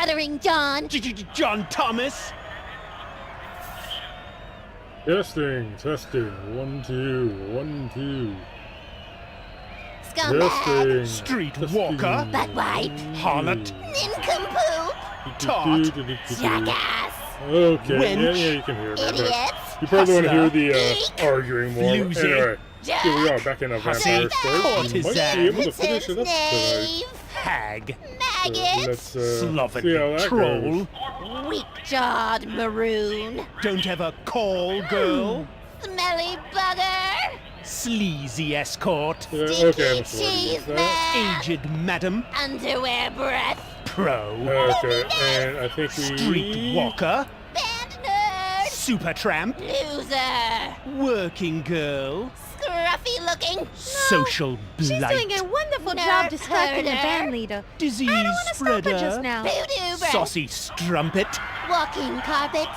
Stuttering John. John Thomas. Testing. 1, 2, 1, 2. Scumbag. Streetwalker. Buttwipe. Harlot. Nincompoop. Tart. Jackass. Okay, Wench. yeah, you can hear me. Idiots. You probably want to hear Hustler. the arguing more. Floozy. Anyway, Jack. here we are back in a Vampyre story. You might be able to finish it up tonight. Knave. Hag. Maggot. Let's see how Slovenly that troll. goes. Weak-jawed maroon. Don't ever call, girl. Smelly bugger. Sleazy escort. Yeah, Stinky okay, I'm cheese sorry. man. Aged madam. Underwear breath. Pro. Okay, and I think we... Streetwalker. Band nerd. Supertramp. Loser. Working girl. Scruffy looking. Social blight. She's doing a wonderful Nerd job distracting the herder. band leader. Disease I don't want to stop her spreader. just now. Voodoo breath. Saucy strumpet. Walking carpet.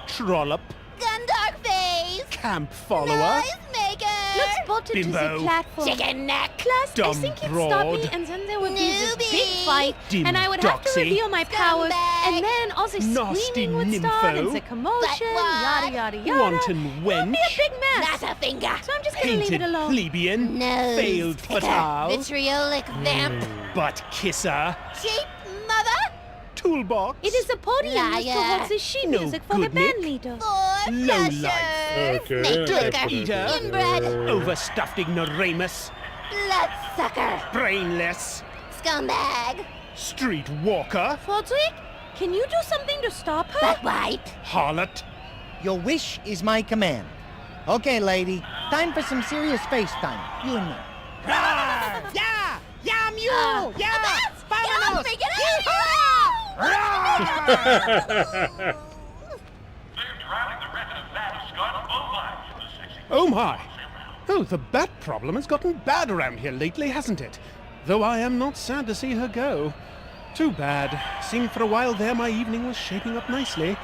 Trollop. Gundark face. Camp follower. Noise maker. Looks spotted to Bimbo. the platform. Chicken neck. Plus, I Dumb think he'd stop broad. me and then there would be this Newbie. big fight Dim and I would have to doxy. reveal my powers Scumbag. and then also Nasty screaming would start and nympho. the commotion, Buttwad. yada yada yada. Wanton It would wench. be a big mess. Not a finger. So I'm just gonna leave Painted it alone. plebeian. Nose Failed picker. fatale. Vitriolic vamp. Butt kisser. Cheap mother. Toolbox. It is a podium used to Liar. hold the sheet No music for the good, Nick. band leader. For Low pleasure. life. Okay, Snake that's licker. what it Eater. is. Inbred. Overstuffed ignoramus. Bloodsucker. Brainless. Scumbag. Streetwalker. Fodwick, can you do something to stop her? Buttwipe. Harlot. Your wish is my command. Okay, lady. Time for some serious face time. You and me. Yeah! Yeah, mule! Yeah! Y'all freaking out! Oh my! Oh, the bat problem has gotten bad around here lately, hasn't it? Though I am not sad to see her go. Too bad. Seemed for a while there my evening was shaping up nicely.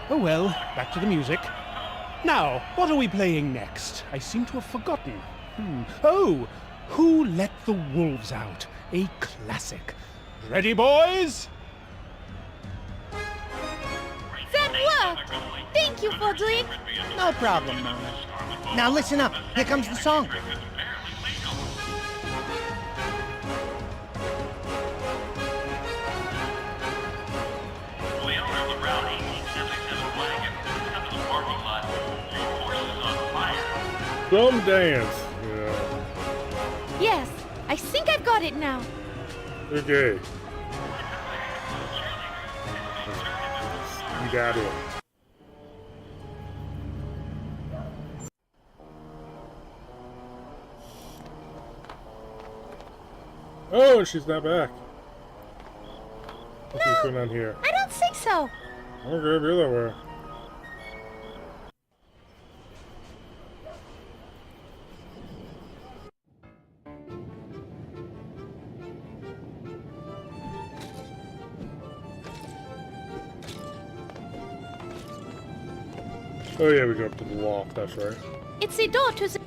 Oh well, back to the music. Now, what are we playing next? I seem to have forgotten. Oh! Who Let the Wolves Out? A classic. Ready, boys? That worked! Thank you, Fodwick. No problem, Mona. Now listen up. Here comes the song. Some dance. Yeah. Yes, I think I've got it now. Okay. You got it. Oh, she's not back. What's going on here? I don't think so. Okay, be that way. Oh yeah, we go up to the loft, that's right. It's the door to the...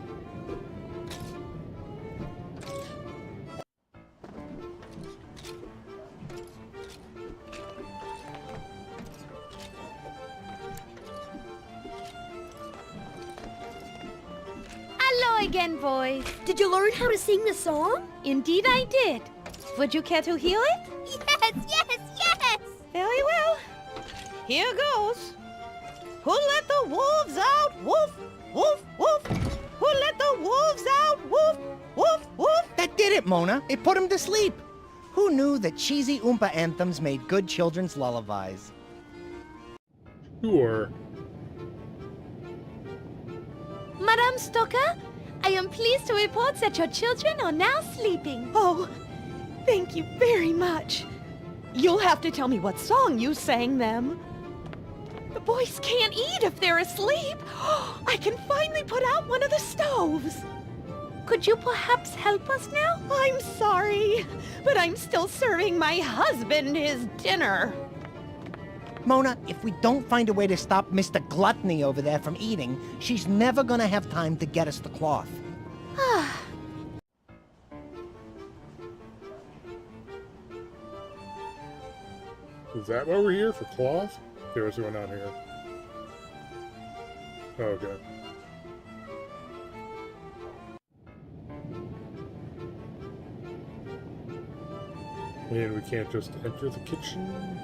Hello again, boys. Did you learn how to sing the song? Indeed I did. Would you care to hear it? Yes, yes, yes! Very well. Here goes. Who let the wolves out? Woof, woof, woof. Who let the wolves out? Woof, woof, woof. That did it, Mona. It put him to sleep. Who knew that cheesy Oompa anthems made good children's lullabies? Sure. Madame Stoker, I am pleased to report that your children are now sleeping. Oh, thank you very much. You'll have to tell me what song you sang them. The boys can't eat if they're asleep. I can finally put out one of the stoves. Could you perhaps help us now? I'm sorry, but I'm still serving my husband his dinner. Mona, if we don't find a way to stop Mr. Gluttony over there from eating, she's never gonna have time to get us the cloth. Is that why we're here? For cloth? Okay, what's going on here? Oh, okay. And we can't just enter the kitchen?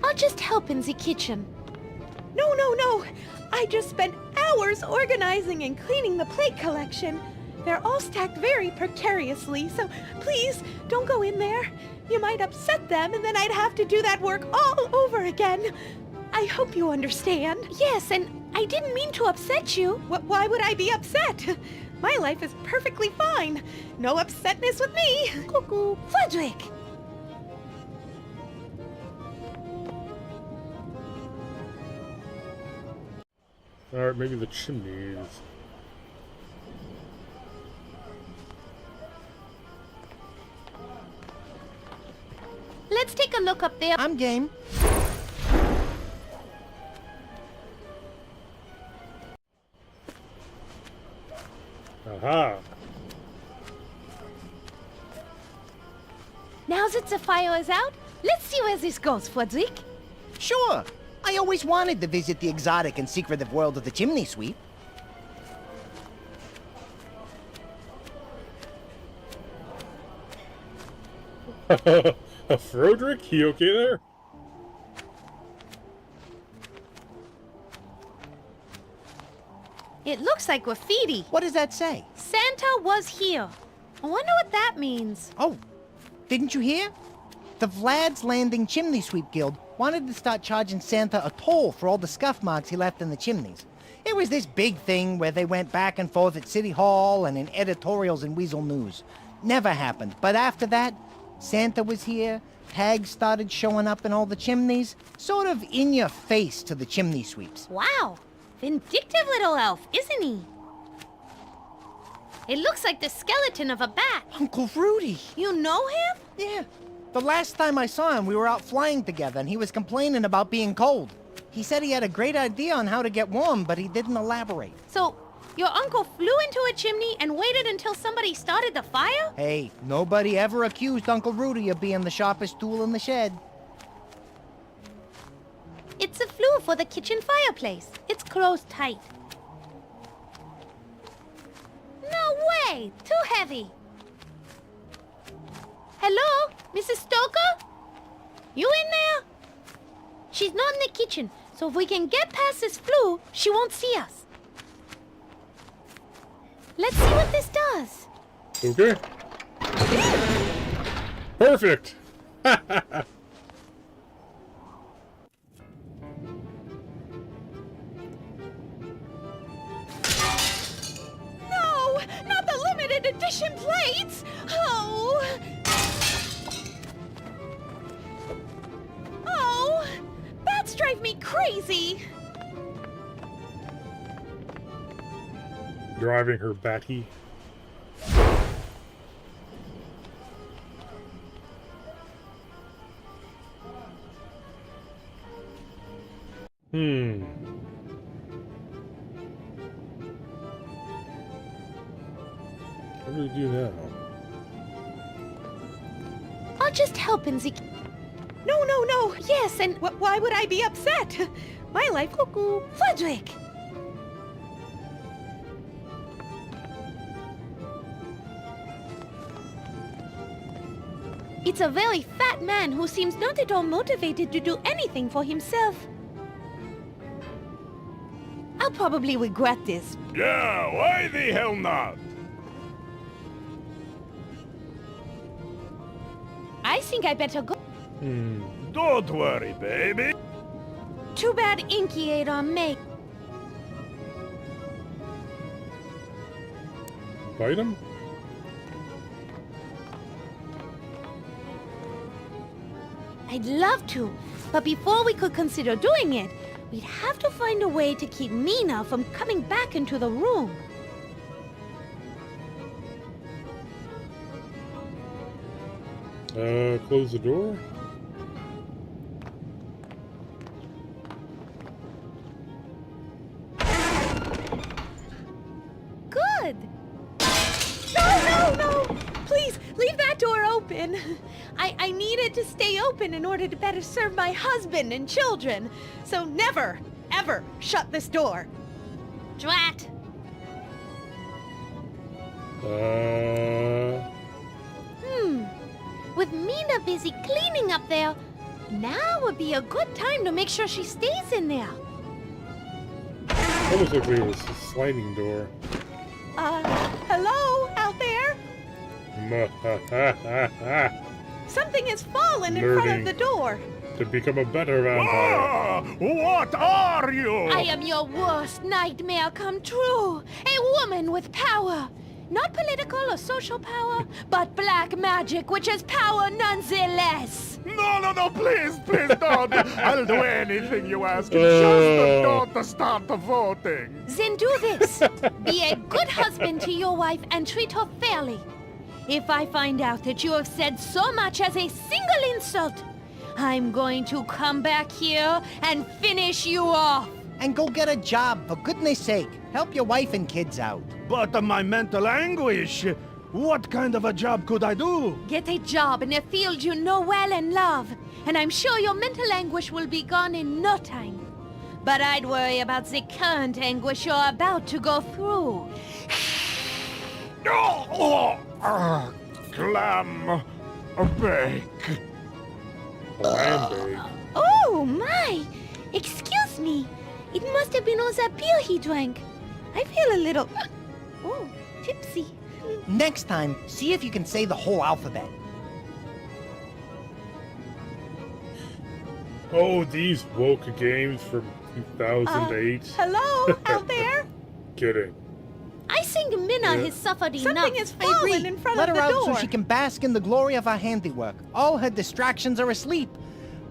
I'll just help in the kitchen. No, no, no. I just spent hours organizing and cleaning the plate collection. They're all stacked very precariously, so please don't go in there. You might upset them, and then I'd have to do that work all over again. I hope you understand. Yes, and I didn't mean to upset you. Why would I be upset? My life is perfectly fine. No upsetness with me. Cuckoo. Frederick! Alright, maybe the chimneys. Let's take a look up there. I'm game. Aha! Now that the fire is out, let's see where this goes, Frederick. Sure. I always wanted to visit the exotic and secretive world of the chimney sweep. Frederick, you okay there? It looks like graffiti. What does that say? Santa was here. I wonder what that means. Oh, didn't you hear? The Vlad's Landing Chimney Sweep Guild wanted to start charging Santa a toll for all the scuff marks he left in the chimneys. It was this big thing where they went back and forth at City Hall and in editorials in Weasel News. Never happened, but after that, Santa was here, tags started showing up in all the chimneys, sort of in your face to the chimney sweeps. Wow. Vindictive little elf, isn't he? It looks like the skeleton of a bat. Uncle Rudy! You know him? Yeah. The last time I saw him, we were out flying together and he was complaining about being cold. He said he had a great idea on how to get warm, but he didn't elaborate. So, your uncle flew into a chimney and waited until somebody started the fire? Hey, nobody ever accused Uncle Rudy of being the sharpest tool in the shed. It's a flue for the kitchen fireplace. It's closed tight. No way! Too heavy. Hello? Mrs. Stoker? You in there? She's not in the kitchen, so if we can get past this flue, she won't see us. Let's see what this does. Okay. Perfect! No! Not the limited edition plates! Oh! Oh! Bats drive me crazy! Driving her batty. What do we do now? I'll just help in the... No, no, no! Yes, and why would I be upset? My life... Cuckoo! Frederick! It's a very fat man who seems not at all motivated to do anything for himself. I'll probably regret this. Yeah, why the hell not? I think I better go. Don't worry, baby. Too bad Inky ate our mate. Fight him? I'd love to, but before we could consider doing it, we'd have to find a way to keep Mina from coming back into the room. Close the door? Good. No, no! open. I need it to stay open in order to better serve my husband and children. So never, ever shut this door. Drat. With Mina busy cleaning up there, now would be a good time to make sure she stays in there. Almost like it was a sliding door. Hello out there? Something has fallen in front of the door. To become a better vampire. Ah, what are you? I am your worst nightmare come true. A woman with power. Not political or social power, but black magic, which is power nonetheless. No, please don't. I'll do anything you ask. Just don't start the voting. Then do this. Be a good husband to your wife and treat her fairly. If I find out that you have said so much as a single insult, I'm going to come back here and finish you off. And go get a job, for goodness sake. Help your wife and kids out. But my mental anguish. What kind of a job could I do? Get a job in a field you know well and love, and I'm sure your mental anguish will be gone in no time. But I'd worry about the current anguish you're about to go through. Clam bake. Clam bake. Oh, my! Excuse me. It must have been all that beer he drank. I feel a little... oh, tipsy. Next time, see if you can say the whole alphabet. Oh, these woke games from 2008. Hello out there? Kidding. I think Minna has suffered enough. Something has fallen in front Let of her the out door. so she can bask in the glory of our handiwork. All her distractions are asleep.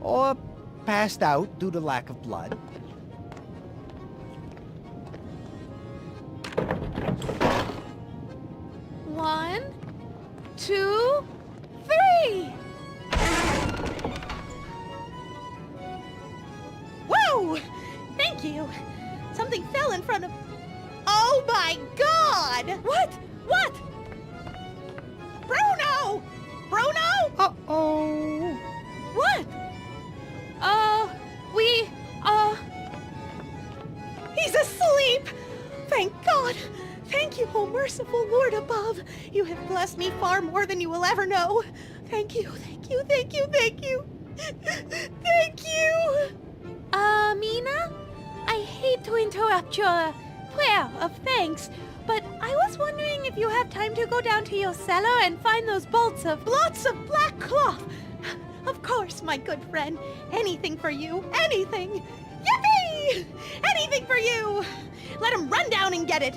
Or passed out due to lack of blood. One, two, three. Whoa! Thank you. Something fell in front of... Oh my God! What? What? Bruno! Bruno? Uh-oh. What? He's asleep! Thank God! Thank you, oh merciful Lord above. You have blessed me far more than you will ever know. Thank you, thank you, thank you, thank you. Thank you! Mina? I hate to interrupt your prayer of thanks, but I was wondering if you have time to go down to your cellar and find those bolts of... Blots of black cloth! Of course, my good friend. Anything for you. Anything. Yippee! Anything for you! Let him run down and get it.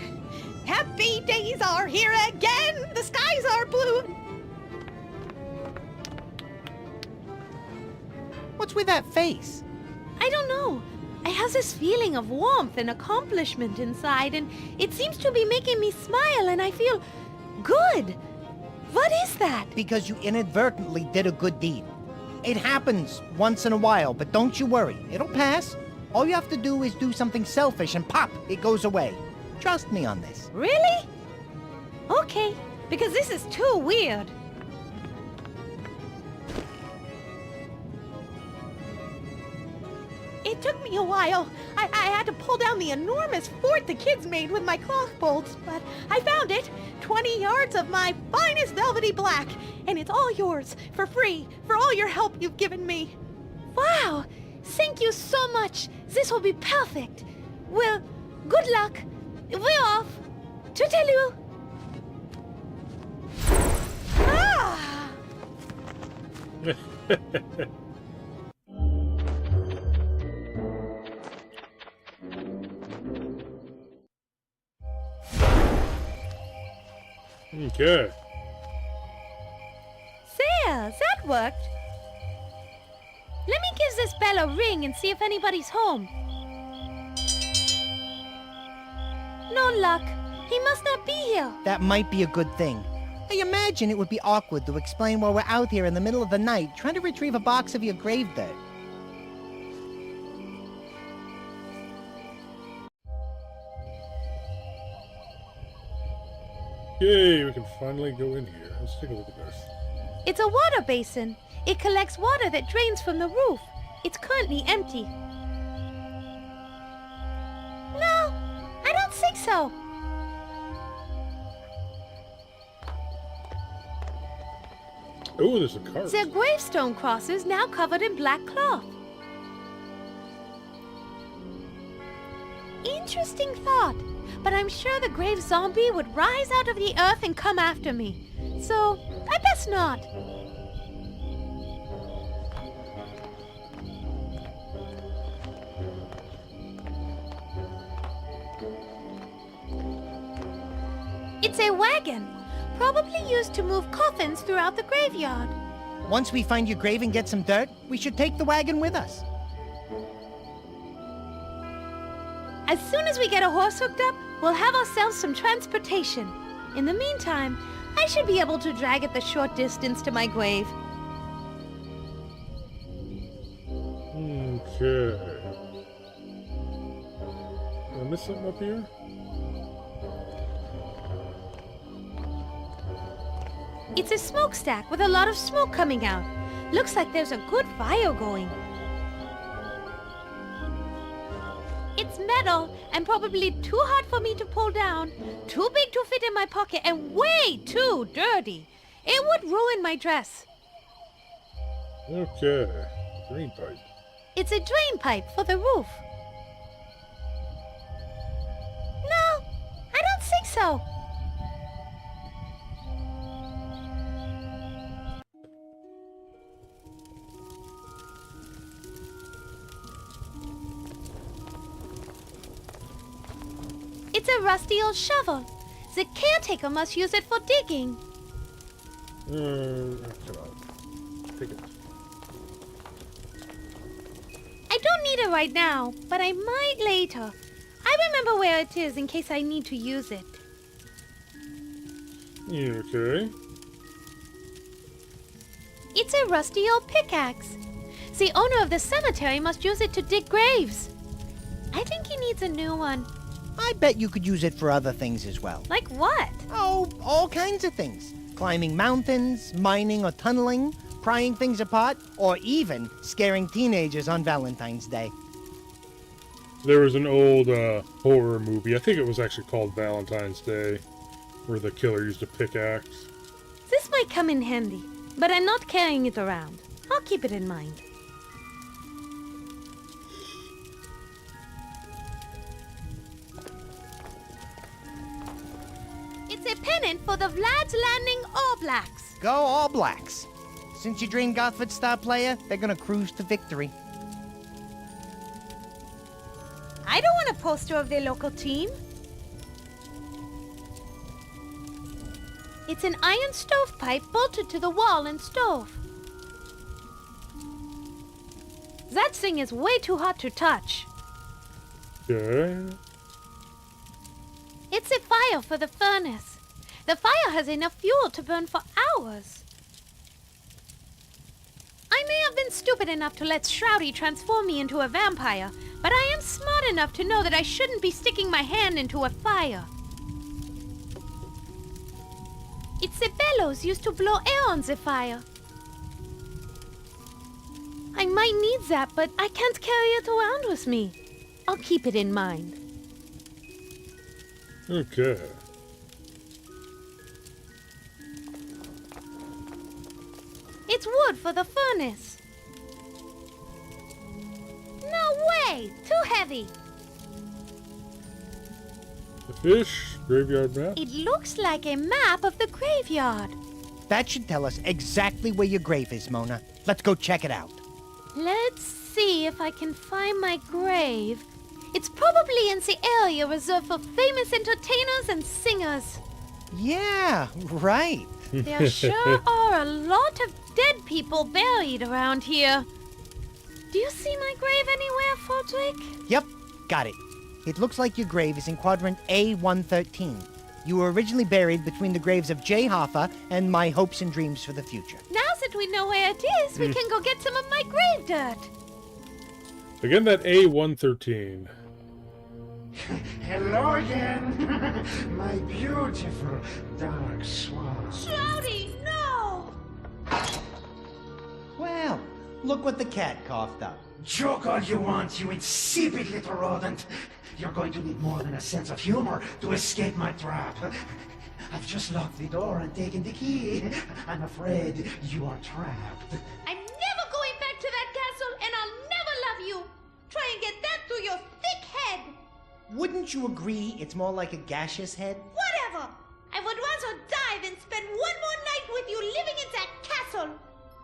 Happy days are here again. The skies are blue. What's with that face? I don't know. I have this feeling of warmth and accomplishment inside, and it seems to be making me smile, and I feel good. What is that? Because you inadvertently did a good deed. It happens once in a while, but don't you worry. It'll pass. All you have to do is do something selfish and pop, it goes away. Trust me on this. Really? Okay, because this is too weird. It took me a while. I had to pull down the enormous fort the kids made with my cloth bolts, but I found it. 20 yards of my finest velvety black, and it's all yours, for free, for all your help you've given me. Wow! Thank you so much. This will be perfect. Well, good luck. We're off. Toodaloo. Ah! Okay. There, that worked. Let me give this bell a ring and see if anybody's home. No luck. He must not be here. That might be a good thing. I imagine it would be awkward to explain why we're out here in the middle of the night trying to retrieve a box of your grave dirt. Yay, we can finally go in here. Let's take a look at this. It's a water basin. It collects water that drains from the roof. It's currently empty. No, I don't think so. Oh, there's a cart. The gravestone cross is now covered in black cloth. Interesting thought, but I'm sure the grave zombie would rise out of the earth and come after me. So, I best not. It's a wagon, probably used to move coffins throughout the graveyard. Once we find your grave and get some dirt, we should take the wagon with us. As soon as we get a horse hooked up, we'll have ourselves some transportation. In the meantime, I should be able to drag it the short distance to my grave. Okay. Did I miss something up here? It's a smokestack with a lot of smoke coming out. Looks like there's a good fire going. It's metal and probably too hard for me to pull down, too big to fit in my pocket, and way too dirty. It would ruin my dress. Okay. Drain pipe. It's a drain pipe for the roof. No, I don't think so. It's a rusty old shovel. The caretaker must use it for digging. Come on. Take it. I don't need it right now, but I might later. I remember where it is in case I need to use it. Yeah, okay. It's a rusty old pickaxe. The owner of the cemetery must use it to dig graves. I think he needs a new one. I bet you could use it for other things as well. Like what? Oh, all kinds of things. Climbing mountains, mining or tunneling, prying things apart, or even scaring teenagers on Valentine's Day. There was an old horror movie, I think it was actually called Valentine's Day, where the killer used a pickaxe. This might come in handy, but I'm not carrying it around. I'll keep it in mind. It's a pennant for the Vlad's Landing All Blacks. Go All Blacks. Since you drained Gothford's star player, they're gonna cruise to victory. I don't want a poster of their local team. It's an iron stovepipe bolted to the wall and stove. That thing is way too hot to touch. Okay. It's a fire for the furnace. The fire has enough fuel to burn for hours. I may have been stupid enough to let Shroudy transform me into a vampire, but I am smart enough to know that I shouldn't be sticking my hand into a fire. It's a bellows used to blow air on the fire. I might need that, but I can't carry it around with me. I'll keep it in mind. Okay. It's wood for the furnace. No way! Too heavy. The fish, graveyard map. It looks like a map of the graveyard. That should tell us exactly where your grave is, Mona. Let's go check it out. Let's see if I can find my grave. It's probably in the area reserved for famous entertainers and singers. Yeah, right. There sure are a lot of dead people buried around here. Do you see my grave anywhere, Fodrick? Yep, got it. It looks like your grave is in quadrant A113. You were originally buried between the graves of Jay Hoffa and my hopes and dreams for the future. Now that we know where it is, we can go get some of my grave dirt. Again, that A113. Hello again, my beautiful dark swan. Shroudy, no! look what the cat coughed up. Joke all you want, you insipid little rodent. You're going to need more than a sense of humor to escape my trap. I've just locked the door and taken the key. I'm afraid you are trapped. I'm never going back to that castle, and I'll never love you. Try and get that through your thick head. Wouldn't you agree it's more like a gaseous head? Whatever. I would rather die than spend one more night with you living in that castle.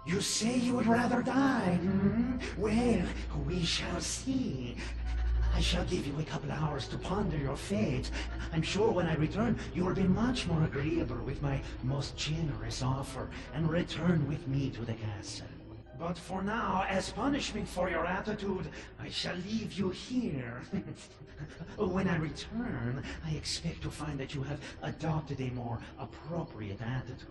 You say you would rather die, hmm? Well, we shall see. I shall give you a couple hours to ponder your fate. I'm sure when I return, you will be much more agreeable with my most generous offer and return with me to the castle. But for now, as punishment for your attitude, I shall leave you here. When I return, I expect to find that you have adopted a more appropriate attitude.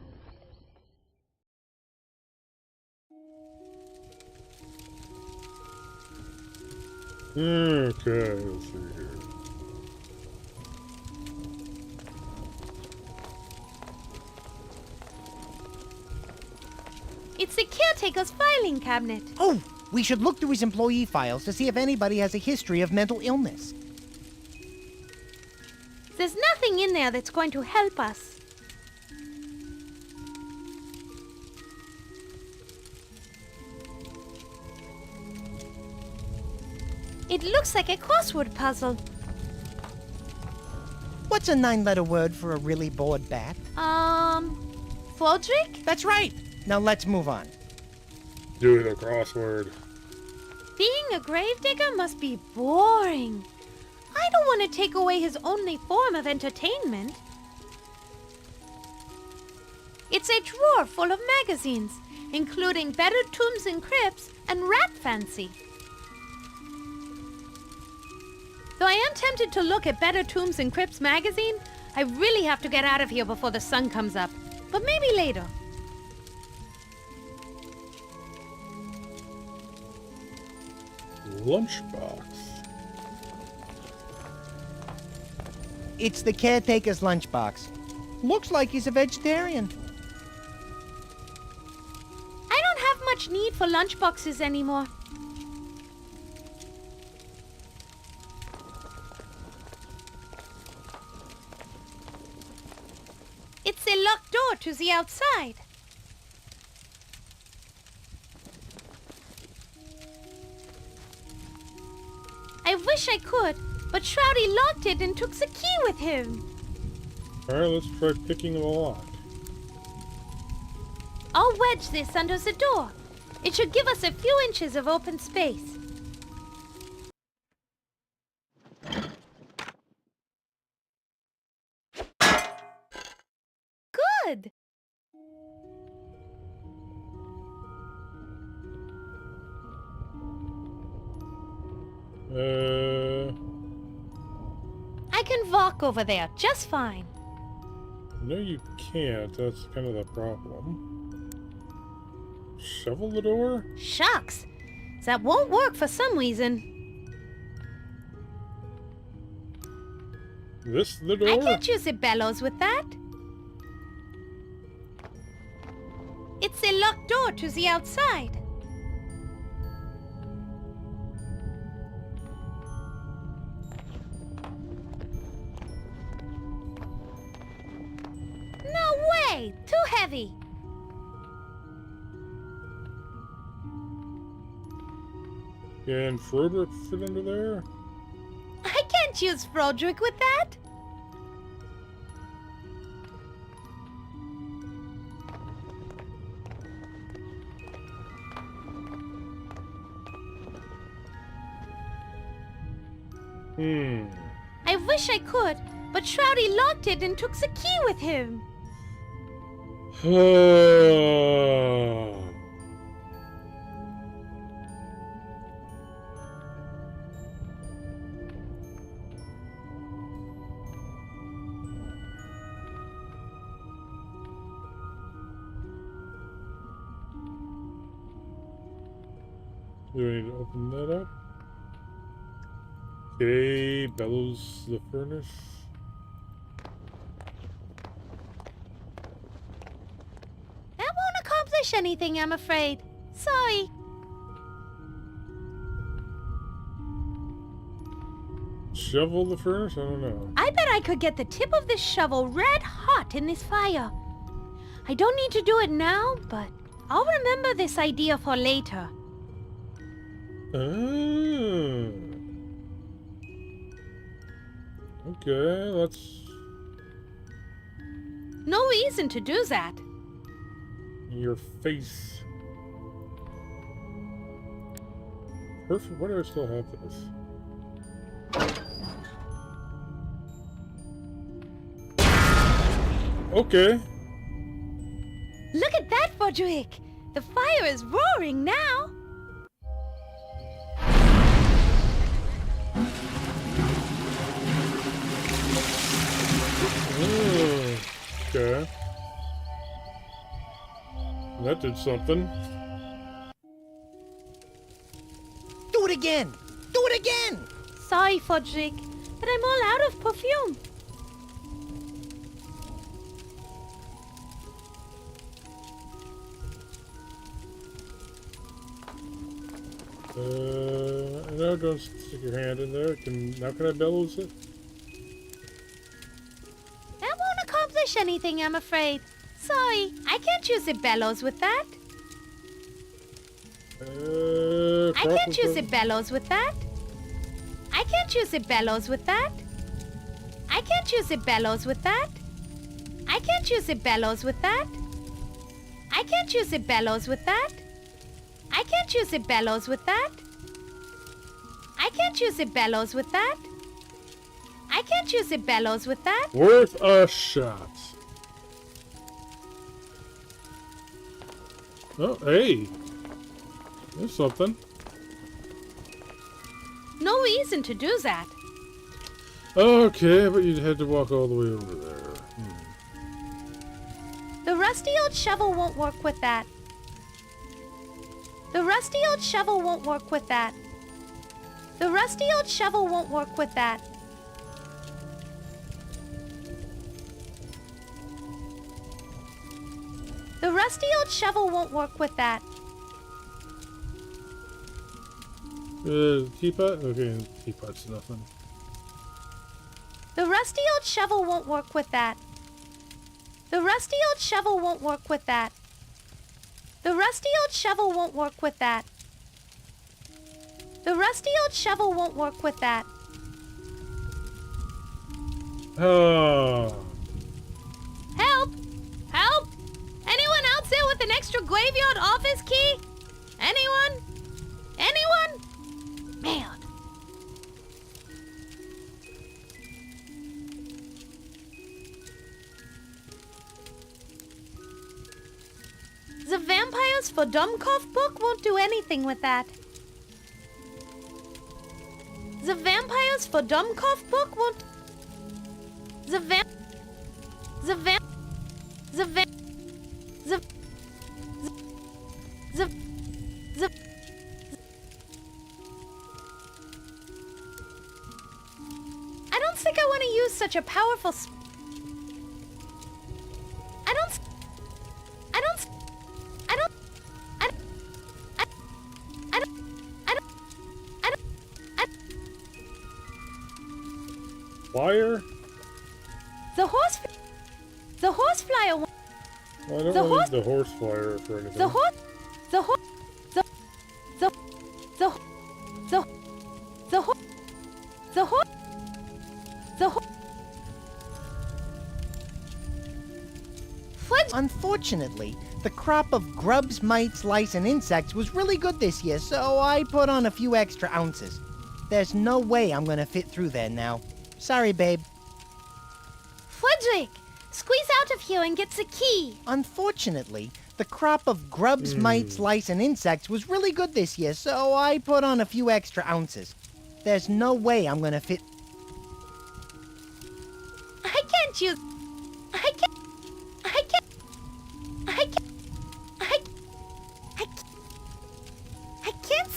Okay, let's see here. It's the caretaker's filing cabinet. Oh, we should look through his employee files to see if anybody has a history of mental illness. There's nothing in there that's going to help us. It looks like a crossword puzzle. What's a 9-letter word for a really bored bat? Fodrick? That's right. Now let's move on. Do the crossword. Being a gravedigger must be boring. I don't want to take away his only form of entertainment. It's a drawer full of magazines, including Better Tombs and Crypts and Rat Fancy. Though I am tempted to look at Better Tombs and Crypts magazine, I really have to get out of here before the sun comes up. But maybe later. Lunchbox. It's the caretaker's lunchbox. Looks like he's a vegetarian. I don't have much need for lunchboxes anymore. It's a locked door to the outside. I wish I could, but Shroudy locked it and took the key with him. Alright, let's try picking the lock. I'll wedge this under the door. It should give us a few inches of open space. Good. I can walk over there just fine. No, you can't. That's kind of the problem. Shovel the door? Shucks. That won't work for some reason. This the door? I can't use the bellows with that. It's a locked door to the outside. No way! Too heavy. Can Frederick fit under there? I can't use Frodrick with that. I wish I could, but Shroudy locked it and took the key with him. Do I need to open that up? Okay, bellows the furnace. That won't accomplish anything, I'm afraid. Sorry. shovel the furnace? I don't know. I bet I could get the tip of this shovel red hot in this fire. I don't need to do it now, but I'll remember this idea for later. Ah. Okay, let's... No reason to do that. Your face. Perfect. Why do I still have this? Okay. Look at that, Frederick! The fire is roaring now! Okay. That did something. Do it again! Do it again! Sorry, Frederick, but I'm all out of perfume. No, don't stick your hand in there. Now can I bellows it? That won't accomplish anything, I'm afraid. Sorry, I can't use the bellows with that. I can't use the bellows with that. I can't use the bellows with that. I can't use the bellows with that. I can't use the bellows with that. I can't use the bellows with that. I can't use the bellows with that. I can't use the bellows with that. I can't use the bellows with that. Worth a shot. Oh, hey. There's something. No reason to do that. Okay, but you'd had to walk all the way over there. The rusty old shovel won't work with that. The rusty old shovel won't work with that. The rusty old shovel won't work with that. The rusty old shovel won't work with that. Teapot? Okay, teapot's nothing. The rusty old shovel won't work with that. The rusty old shovel won't work with that. The rusty old shovel won't work with that. The rusty old shovel won't work with that. Oh. Help! Help! Anyone out there with an extra graveyard office key? Anyone? Anyone? Man. The Vampires for Dummkopf book won't do anything with that. The Vampires for Dummkopf book won't... The vamp... The vamp... The vamp... The... The... The... I don't think I want to use such a powerful... I don't... I don't... I don't... I don't... I don't... I don't... I don't... I... Fire? The horse... The horse flyer... Well, I don't want the horse flyer for anything. The horse... The horse... The... The... The... The... The horse... The horse... The horse... Unfortunately, the crop of grubs, mites, lice, and insects was really good this year, so I put on a few extra ounces. There's no way I'm gonna fit through there now. Sorry, babe. Frederick! Squeeze out of here and get the key! Unfortunately, the crop of grubs, mites, lice, and insects was really good this year, so I put on a few extra ounces. There's no way I'm gonna fit... I can't use... I can't... I can't... I can't... I... I... I can't...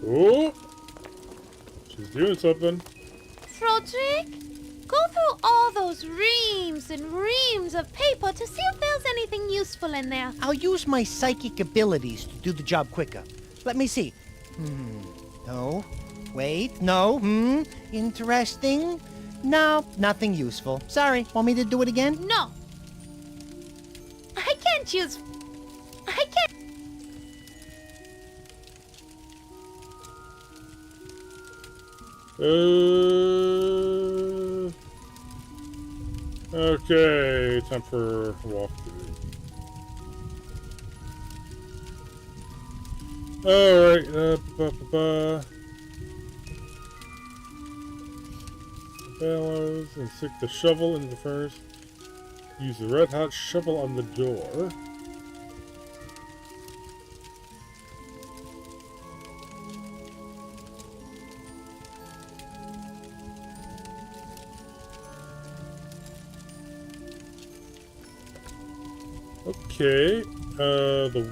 Oh! She's doing something. Frederick, go through all those reams and reams of paper to see if there's anything useful in there. I'll use my psychic abilities to do the job quicker. Let me see. No. Wait, no, interesting. No, nothing useful. Sorry, want me to do it again? No. I can't use... I can't... Okay, time for a walkthrough. Alright, bellows and stick the shovel into the furnace. Use the red hot shovel on the door. Okay, the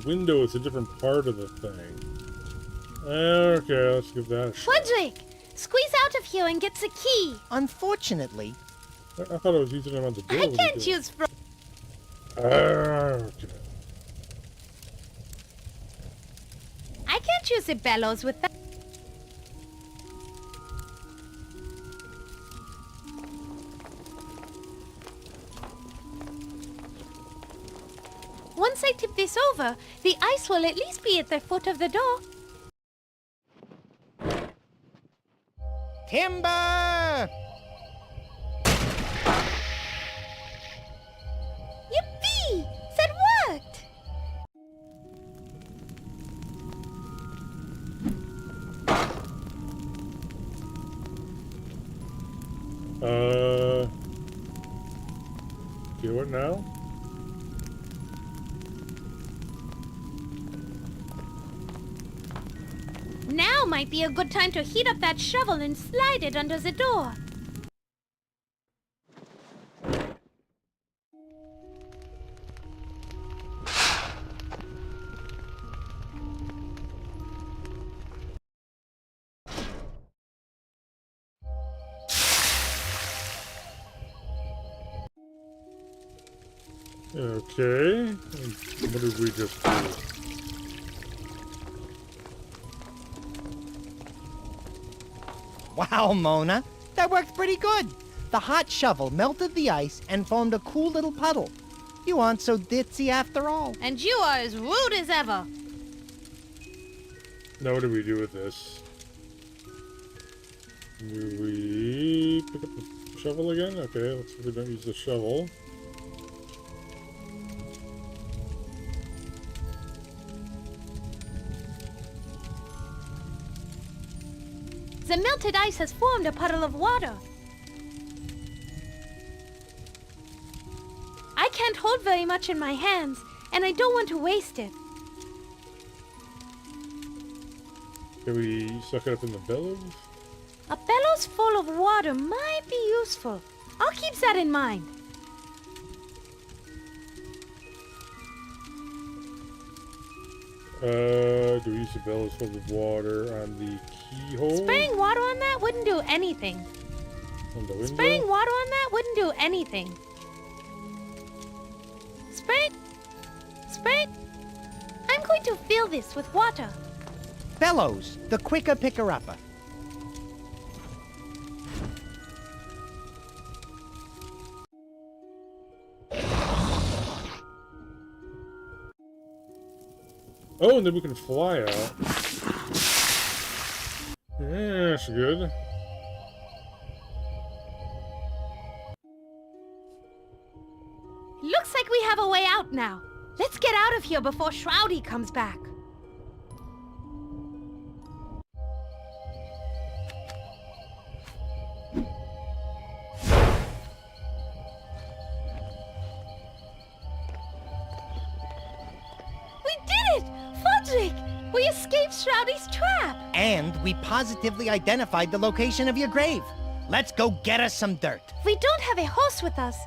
window is a different part of the thing. Okay, let's give that a shot. Frederick! Squeeze out of here and get the key! Unfortunately, I thought I was using them on the door. I can't use... Okay. I can't use the bellows with that. Once I tip this over, the ice will at least be at the foot of the door. timber! Yippee! That worked! Okay, what now? Now might be a good time to heat up that shovel and slide it under the door. Okay, and what did we just do? Wow, Mona, that worked pretty good. The hot shovel melted the ice and formed a cool little puddle. You aren't so ditzy after all. And you are as rude as ever. Now what do we do with this? Do we pick up the shovel again? Okay, let's see if we don't use the shovel. The melted ice has formed a puddle of water. I can't hold very much in my hands, and I don't want to waste it. Can we suck it up in the bellows? A bellows full of water might be useful. I'll keep that in mind. Do we use the bellows full of water on the keyhole? Spraying water on that wouldn't do anything. On the window? Spraying water on that wouldn't do anything. Spray. I'm going to fill this with water. Bellows, the quicker picker-upper. Oh, and then we can fly out. Yeah, that's good. Looks like we have a way out now. Let's get out of here before Shroudy comes back. We did it! Fodrick! We escaped Shroudy's trap! And we positively identified the location of your grave. Let's go get us some dirt. We don't have a horse with us,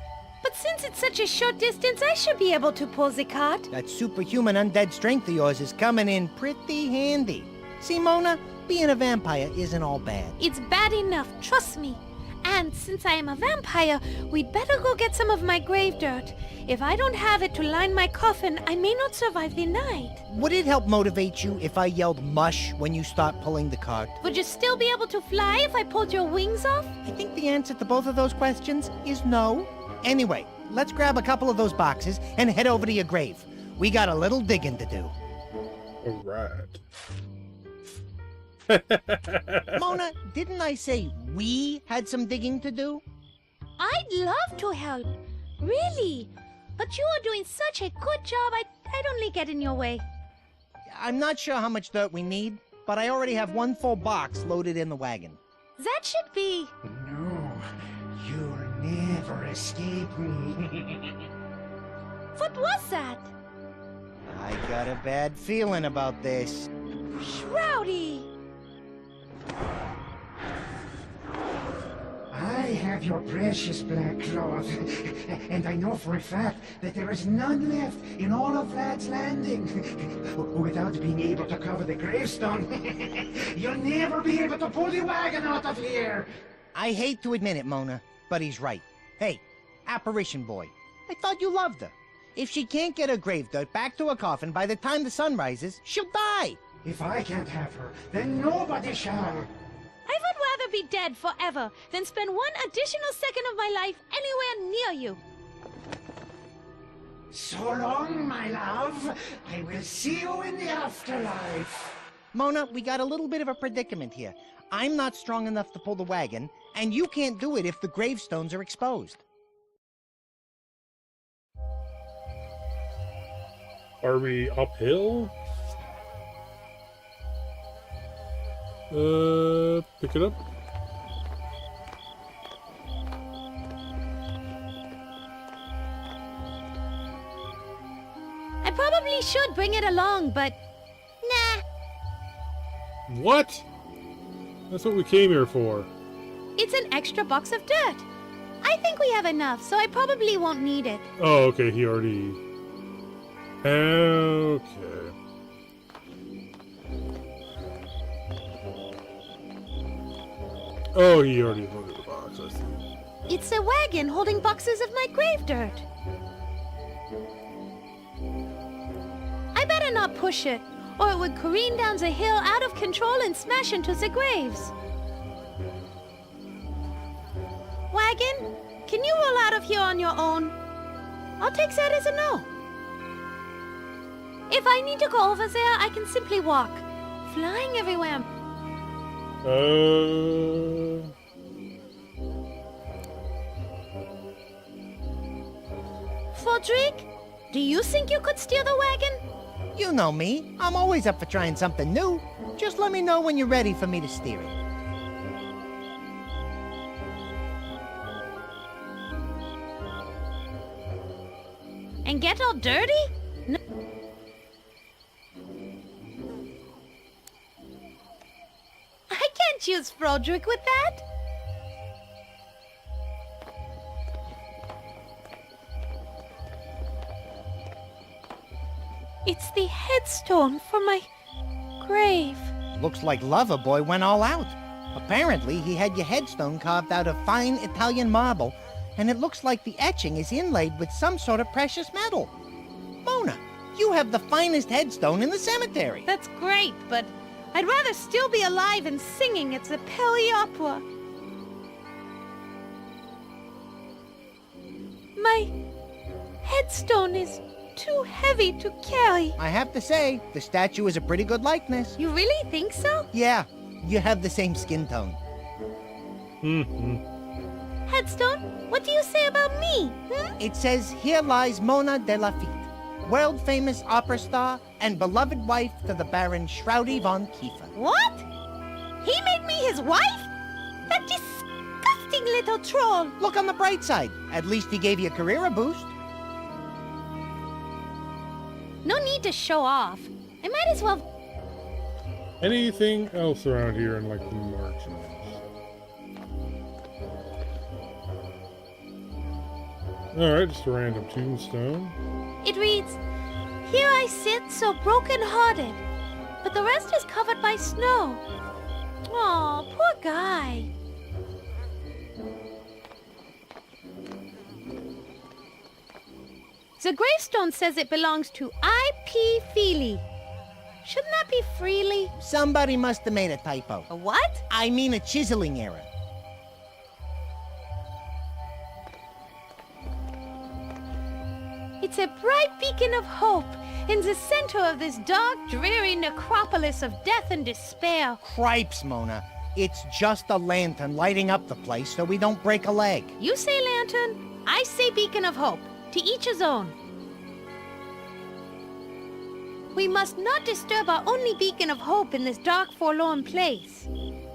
but since it's such a short distance, I should be able to pull the cart. That superhuman undead strength of yours is coming in pretty handy. See, Mona, being a vampire isn't all bad. It's bad enough, trust me. And since I am a vampire, we'd better go get some of my grave dirt. If I don't have it to line my coffin, I may not survive the night. Would it help motivate you if I yelled mush when you start pulling the cart? Would you still be able to fly if I pulled your wings off? I think the answer to both of those questions is no. Anyway, let's grab a couple of those boxes and head over to your grave. We got a little digging to do. All right. Mona, didn't I say we had some digging to do? I'd love to help. Really. But you are doing such a good job, I'd only get in your way. I'm not sure how much dirt we need, but I already have one full box loaded in the wagon. That should be... No, you'll never escape me. What was that? I got a bad feeling about this. Shroudy! I have your precious black cloth, and I know for a fact that there is none left in all of Vlad's Landing. Without being able to cover the gravestone, you'll never be able to pull the wagon out of here. I hate to admit it, Mona, but he's right. Hey, apparition boy, I thought you loved her. If she can't get her grave dirt back to her coffin by the time the sun rises, she'll die. If I can't have her, then nobody shall. I would rather be dead forever than spend one additional second of my life anywhere near you. So long, my love. I will see you in the afterlife. Mona, we got a little bit of a predicament here. I'm not strong enough to pull the wagon, and you can't do it if the gravestones are exposed. Are we uphill? Pick it up. I probably should bring it along, but... Nah. What? That's what we came here for. It's an extra box of dirt. I think we have enough, so I probably won't need it. Oh, okay, he already... Okay. Oh, he already loaded the box, I see. It's a wagon holding boxes of my grave dirt. I better not push it, or it would careen down the hill out of control and smash into the graves. Wagon, can you roll out of here on your own? I'll take that as a no. If I need to go over there, I can simply walk, flying everywhere. Fodrick, do you think you could steer the wagon? You know me. I'm always up for trying something new. Just let me know when you're ready for me to steer it. And get all dirty? No. I can't use Frodrick with that. It's the headstone for my grave. Looks like Loverboy went all out. Apparently, he had your headstone carved out of fine Italian marble, and it looks like the etching is inlaid with some sort of precious metal. Mona, you have the finest headstone in the cemetery. That's great, but I'd rather still be alive and singing at the Pelly Opera. My headstone is too heavy to carry. I have to say, the statue is a pretty good likeness. You really think so? Yeah, you have the same skin tone. Headstone, what do you say about me? It says, "Here lies Mona de Lafitte, world-famous opera star and beloved wife to the Baron Shroudy von Kiefer." What? He made me his wife? That disgusting little troll. Look on the bright side. At least he gave your career a boost. No need to show off. I might as well... Anything else around here in, like, the margins? Alright, just a random tombstone. It reads, "Here I sit so broken-hearted, but the rest is covered by snow." Aw, poor guy. The gravestone says it belongs to I.P. Feely. Shouldn't that be Freely? Somebody must have made a typo. A what? I mean a chiseling error. It's a bright beacon of hope in the center of this dark, dreary necropolis of death and despair. Cripes, Mona. It's just a lantern lighting up the place so we don't break a leg. You say lantern, I say beacon of hope. To each his own. We must not disturb our only beacon of hope in this dark, forlorn place.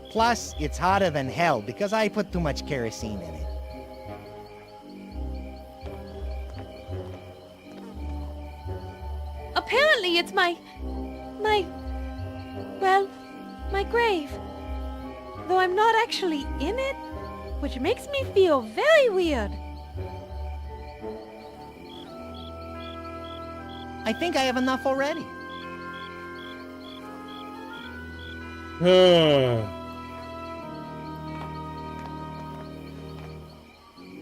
Plus, it's hotter than hell because I put too much kerosene in it. Apparently it's my grave. Though I'm not actually in it, which makes me feel very weird. I think I have enough already.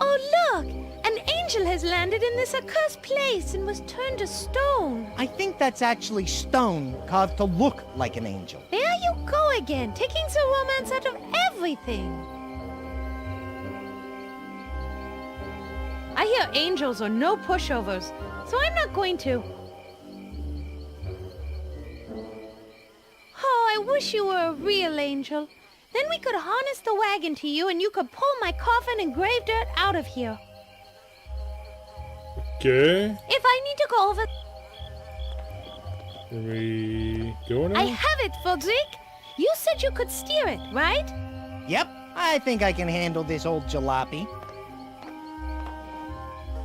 Oh, look! An angel has landed in this accursed place and was turned to stone. I think that's actually stone carved to look like an angel. There you go again, taking the romance out of everything. I hear angels are no pushovers, so I'm not going to. Oh, I wish you were a real angel. Then we could harness the wagon to you and you could pull my coffin and grave dirt out of here. Okay. If I need to go over... Are we going I now? have it, Fodzik. You said you could steer it, right? Yep, I think I can handle this old jalopy.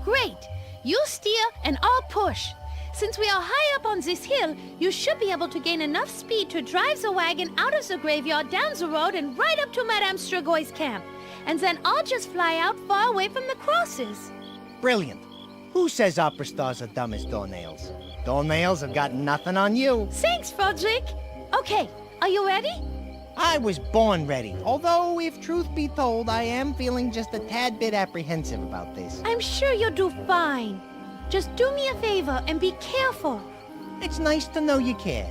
Great. You steer and I'll push. Since we are high up on this hill, you should be able to gain enough speed to drive the wagon out of the graveyard, down the road, and right up to Madame Stragoy's camp. And then I'll just fly out far away from the crosses. Brilliant. Who says opera stars are dumb as doornails? Doornails have got nothing on you. Thanks, Frederick. Okay, are you ready? I was born ready, although if truth be told, I am feeling just a tad bit apprehensive about this. I'm sure you'll do fine. Just do me a favor and be careful. It's nice to know you care.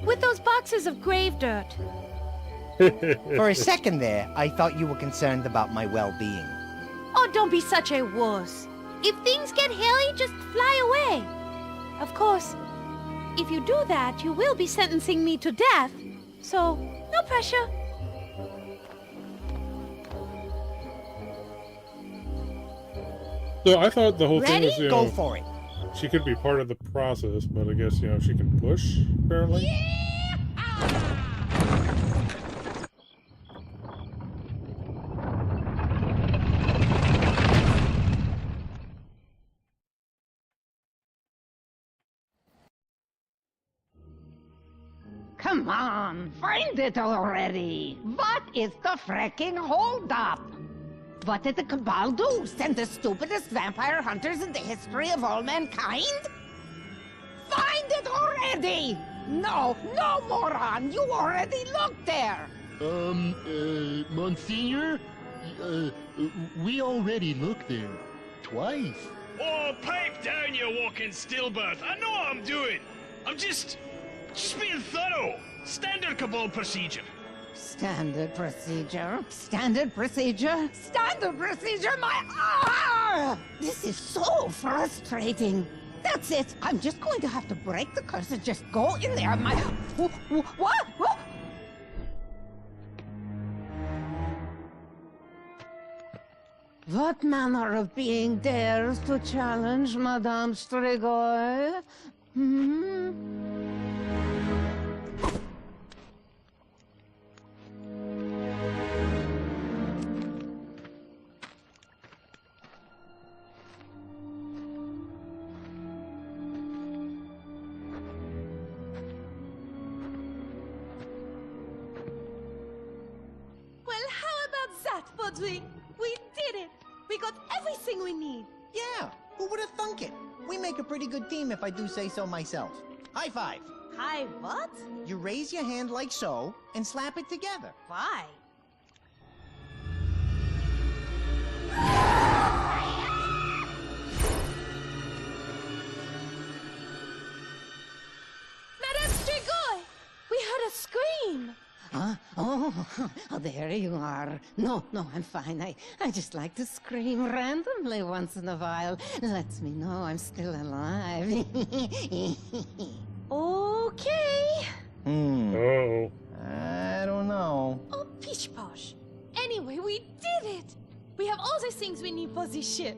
With those boxes of grave dirt. For a second there, I thought you were concerned about my well-being. Oh, don't be such a wuss. If things get hairy, just fly away. Of course, if you do that, you will be sentencing me to death. So, no pressure. So I thought the whole Ready? thing was, Go for it. she could be part of the process, but I guess, she can push, apparently. Come on, find it already! What is the fricking holdup? What did the Cabal do? Send the stupidest vampire hunters in the history of all mankind? Find it already! No, moron! You already looked there! Monsignor? We already looked there. Twice. Oh, pipe down, you walking stillbirth. I know what I'm doing. I'm just being thorough. Standard Cabal procedure. Standard procedure? Standard procedure? Standard procedure? This is so frustrating. That's it. I'm just going to have to break the curse and just go in there. What? What manner of being dares to challenge Madame Strigoi? Well, how about that, Podrick? We did it! We got everything we need! Yeah, who would have thunk it? We make a pretty good team if I do say so myself. High five. Hi, what? You raise your hand like so and slap it together. Why? Oh, there you are. No, I'm fine. I just like to scream randomly once in a while. Lets me know I'm still alive. Okay. Uh-oh. I don't know. Oh, pish posh. Anyway, we did it! We have all the things we need for this ship.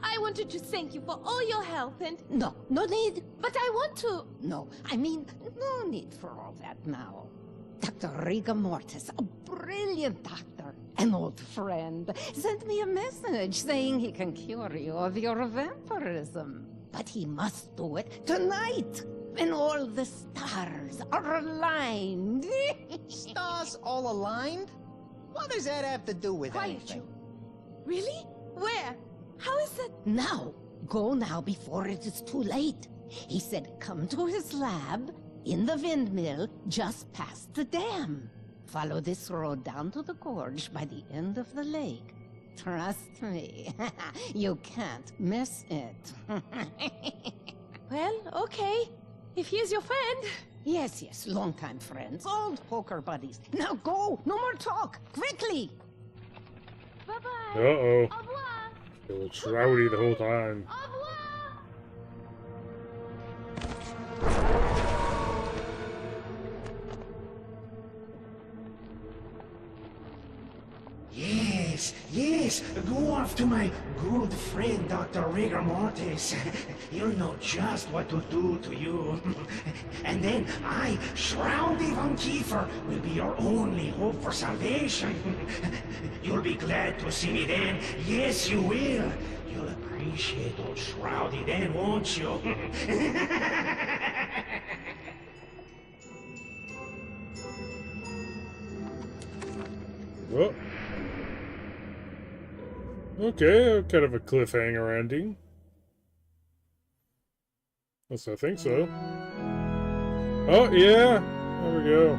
I wanted to thank you for all your help and... No need. But I want to... No, I mean, no need for all that now. Dr. Rigor Mortis, a brilliant doctor, an old friend, sent me a message saying he can cure you of your vampirism. But he must do it tonight, when all the stars are aligned. Stars all aligned? What does that have to do with Quiet anything? you. Really? Where? How is that? Now, go now before it is too late. He said come to his lab in the windmill just past the dam. Follow this road down to the gorge by the end of the lake. Trust me, you can't miss it. Well, okay. If he's your friend. Yes, longtime friends, old poker buddies. Now go, no more talk, quickly! Bye-bye. Uh-oh. Au revoir. It was shroudy the whole time. Au revoir. Yes, go off to my good friend, Dr. Rigor Mortis. He'll know just what to do to you. And then I, Shroudy Vampyre, will be your only hope for salvation. You'll be glad to see me then. Yes, you will. You'll appreciate old Shroudy then, won't you? Oh. Okay, kind of a cliffhanger ending. Yes, I think so. Oh, yeah! There we go.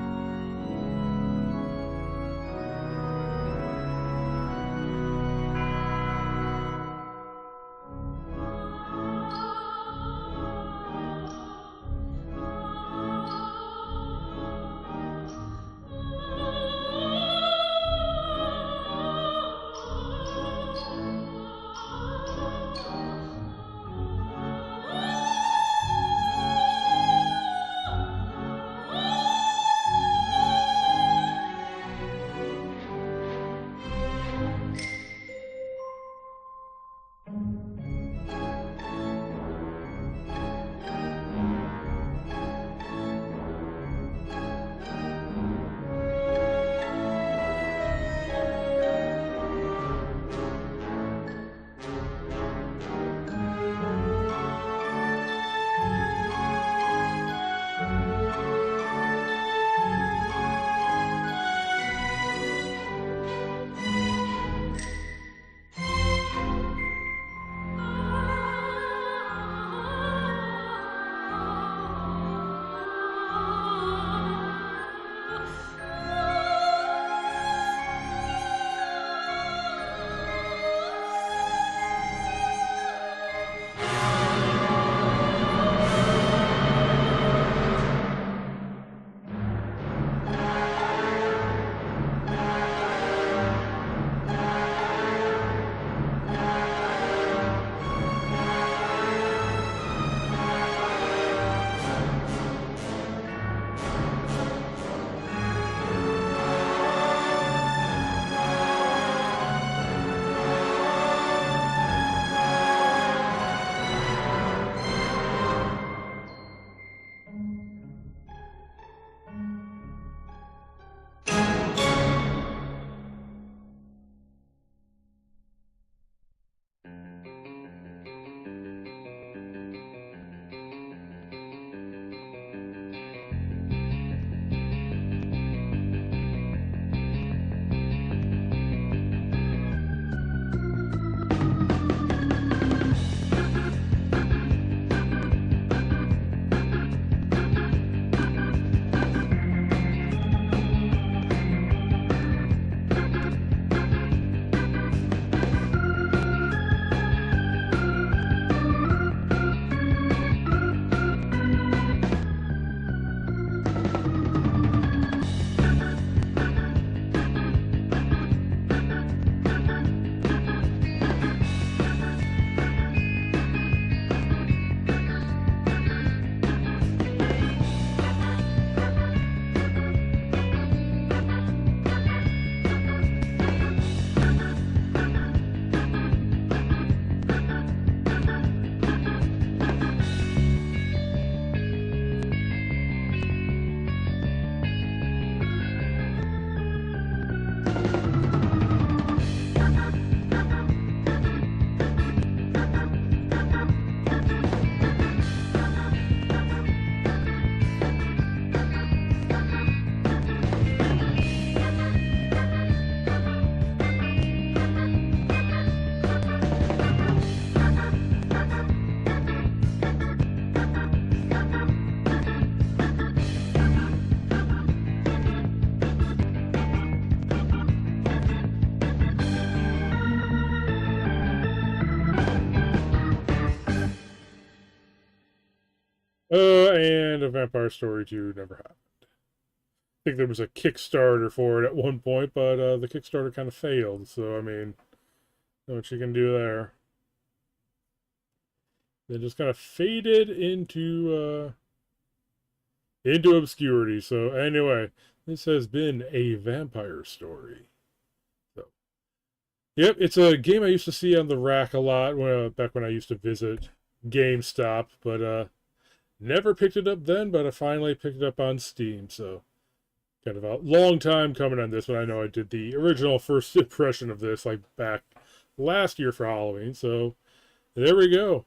And a Vampire Story 2 never happened. I think there was a Kickstarter for it at one point, but the Kickstarter kind of failed. So, I mean, what you can do there. They just kind of faded into obscurity. So, anyway, this has been a Vampire Story. So, yep, it's a game I used to see on the rack a lot back when I used to visit GameStop, but never picked it up then, but I finally picked it up on Steam, so kind of a long time coming on this one. I know I did the original first impression of this like back last year for Halloween, so there we go.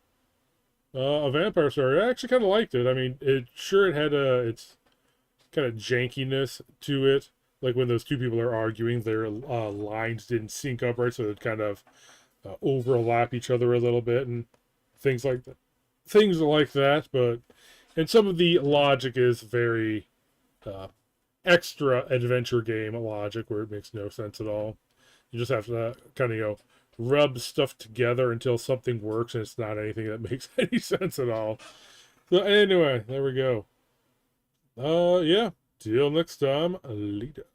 A Vampire Story. I actually kind of liked it. I mean, it had its kind of jankiness to it. Like when those two people are arguing, their lines didn't sync up right, so it kind of overlap each other a little bit and things like that. And some of the logic is very extra adventure game logic where it makes no sense at all. You just have to kind of, rub stuff together until something works, and it's not anything that makes any sense at all. So anyway, there we go. Yeah, till next time, later.